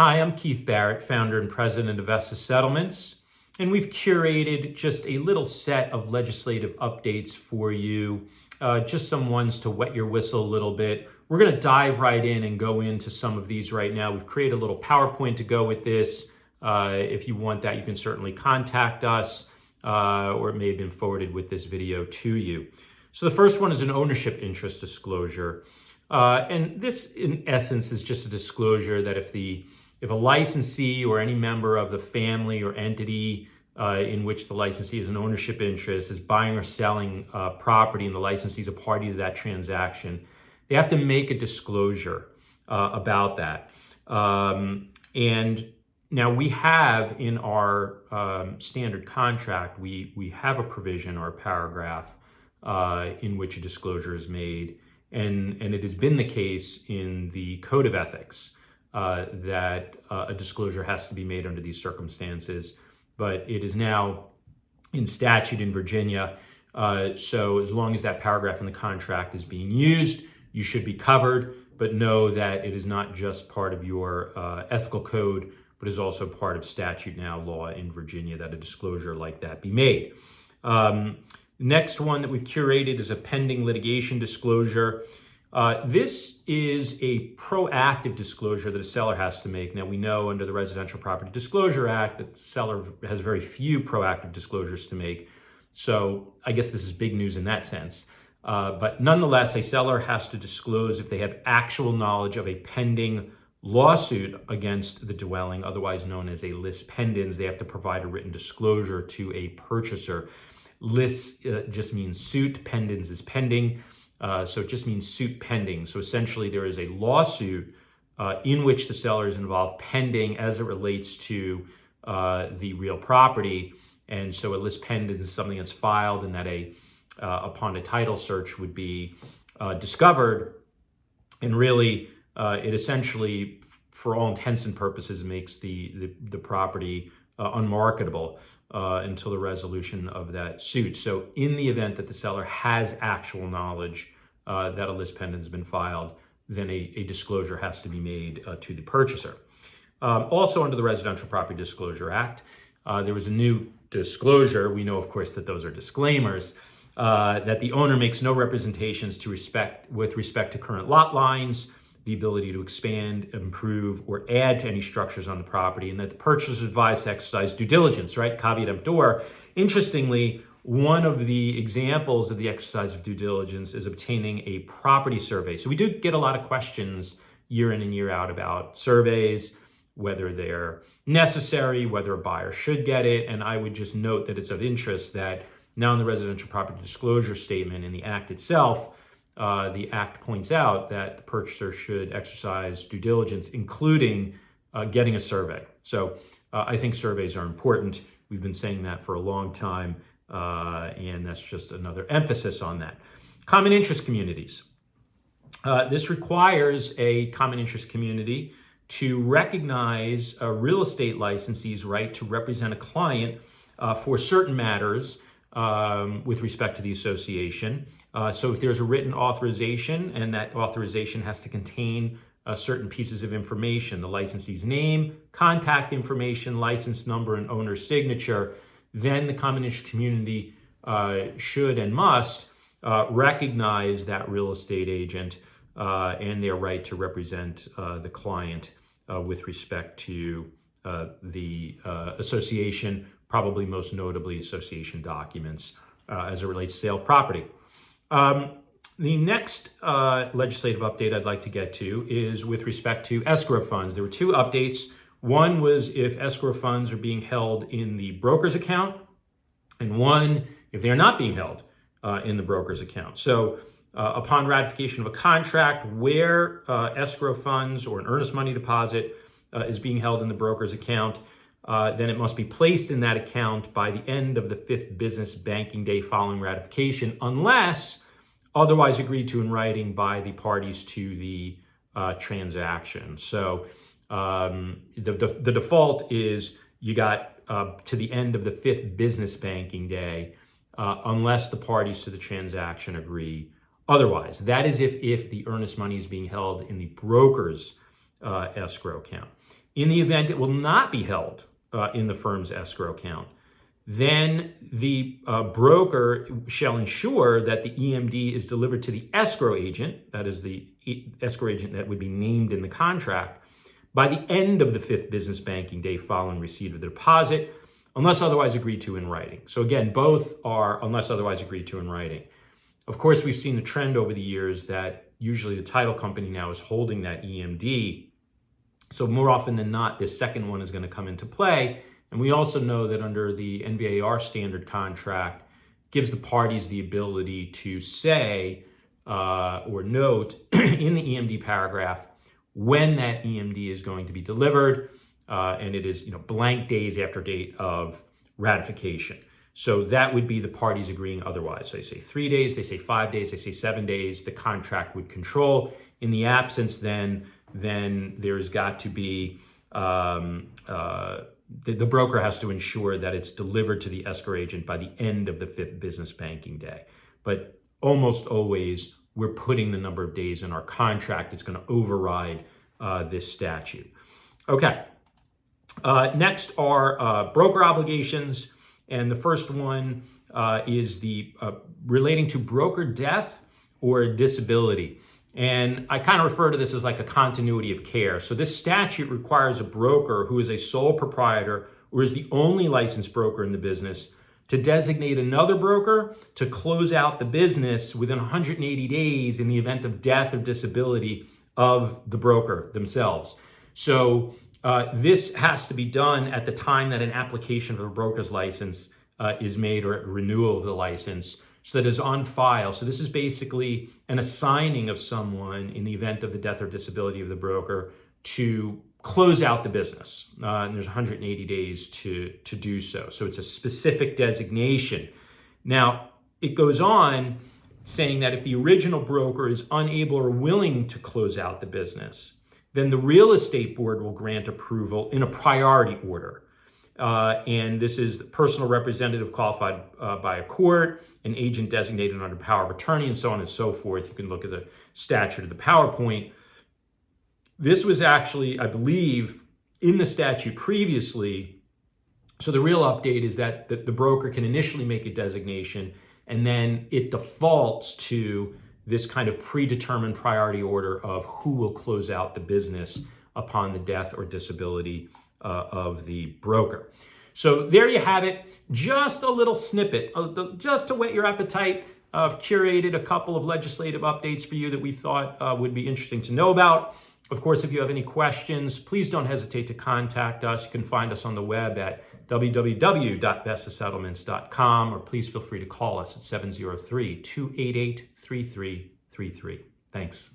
Hi, I'm Keith Barrett, founder and president of Vesta Settlements, and we've curated just a little set of legislative updates for you, just some ones to wet your whistle a little bit. We're going to dive right in and go into some of these right now. We've created a little PowerPoint to go with this. If you want that, you can certainly contact us, or it may have been forwarded with this video to you. So the first one is an ownership interest disclosure. And this, in essence, is just a disclosure that if a licensee or any member of the family or entity in which the licensee has an ownership interest is buying or selling property and the licensee is a party to that transaction, they have to make a disclosure about that. And now we have in our standard contract, we have a provision or a paragraph in which a disclosure is made. And it has been the case in the Code of Ethics that a disclosure has to be made under these circumstances, but it is now in statute in Virginia. So as long as that paragraph in the contract is being used, you should be covered, but know that it is not just part of your ethical code, but is also part of statute now law in Virginia that a disclosure like that be made. Next one that we've curated is a pending litigation disclosure. This is a proactive disclosure that a seller has to make. Now, we know under the Residential Property Disclosure Act that the seller has very few proactive disclosures to make. So I guess this is big news in that sense. But nonetheless, a seller has to disclose if they have actual knowledge of a pending lawsuit against the dwelling, otherwise known as a lis pendens. They have to provide a written disclosure to a purchaser. Lis just means suit, pendens is pending. So it just means suit pending. So essentially there is a lawsuit in which the seller is involved pending as it relates to the real property. And so a lis pendens is something that's filed and that upon a title search would be discovered. And really it essentially, for all intents and purposes, makes the property unmarketable until the resolution of that suit. So in the event that the seller has actual knowledge that a lis pendens has been filed, then a disclosure has to be made to the purchaser. Also under the Residential Property Disclosure Act, there was a new disclosure. We know, of course, that those are disclaimers, that the owner makes no representations with respect to current lot lines, the ability to expand, improve, or add to any structures on the property, and that the purchaser is advised to exercise due diligence, right? Caveat emptor. Interestingly, one of the examples of the exercise of due diligence is obtaining a property survey. So we do get a lot of questions year in and year out about surveys, whether they're necessary, whether a buyer should get it. And I would just note that it's of interest that now in the Residential Property Disclosure Statement in the Act itself, the Act points out that the purchaser should exercise due diligence, including getting a survey. So I think surveys are important. We've been saying that for a long time, and that's just another emphasis on that. Common interest communities. This requires a common interest community to recognize a real estate licensee's right to represent a client for certain matters with respect to the association. So if there's a written authorization and that authorization has to contain certain pieces of information, the licensee's name, contact information, license number, and owner's signature, then the common interest community should and must recognize that real estate agent and their right to represent the client with respect to the association, probably most notably association documents as it relates to sale of property. The next legislative update I'd like to get to is with respect to escrow funds. There were two updates. One was if escrow funds are being held in the broker's account, and one if they are not being held in the broker's account. So upon ratification of a contract where escrow funds or an earnest money deposit is being held in the broker's account, then it must be placed in that account by the end of the 5th business banking day following ratification, unless otherwise agreed to in writing by the parties to the transaction. So the default is you got to the end of the 5th business banking day, unless the parties to the transaction agree otherwise. That is if the earnest money is being held in the broker's escrow account. In the event it will not be held in the firm's escrow account, then the broker shall ensure that the EMD is delivered to the escrow agent, that is the escrow agent that would be named in the contract, by the end of the 5th business banking day following receipt of the deposit, unless otherwise agreed to in writing. So again, both are unless otherwise agreed to in writing. Of course, we've seen the trend over the years that usually the title company now is holding that EMD. So more often than not, this second one is going to come into play. And we also know that under the NBAR standard contract, gives the parties the ability to say or note in the EMD paragraph when that EMD is going to be delivered, and it is blank days after date of ratification. So that would be the parties agreeing otherwise. So they say 3 days, they say 5 days, they say 7 days, the contract would control. In the absence, then there's got to be the broker has to ensure that it's delivered to the escrow agent by the end of the 5th business banking day. But almost always, we're putting the number of days in our contract. It's going to override this statute. Okay. Next are broker obligations. And the first one is the relating to broker death or disability. And I kind of refer to this as like a continuity of care. So this statute requires a broker who is a sole proprietor or is the only licensed broker in the business to designate another broker to close out the business within 180 days in the event of death or disability of the broker themselves. So this has to be done at the time that an application for a broker's license is made or at renewal of the license, so that is on file. So this is basically an assigning of someone in the event of the death or disability of the broker to close out the business. And there's 180 days to do so. So it's a specific designation. Now, it goes on saying that if the original broker is unable or willing to close out the business, then the real estate board will grant approval in a priority order. And this is the personal representative qualified by a court, an agent designated under power of attorney, and so on and so forth. You can look at the statute of the PowerPoint. This was actually, I believe, in the statute previously. So the real update is that the broker can initially make a designation, and then it defaults to this kind of predetermined priority order of who will close out the business upon the death or disability of the broker. So there you have it. Just a little snippet, just to whet your appetite. I've curated a couple of legislative updates for you that we thought would be interesting to know about. Of course, if you have any questions, please don't hesitate to contact us. You can find us on the web at www.vestasettlements.com, or please feel free to call us at 703-288-3333. Thanks.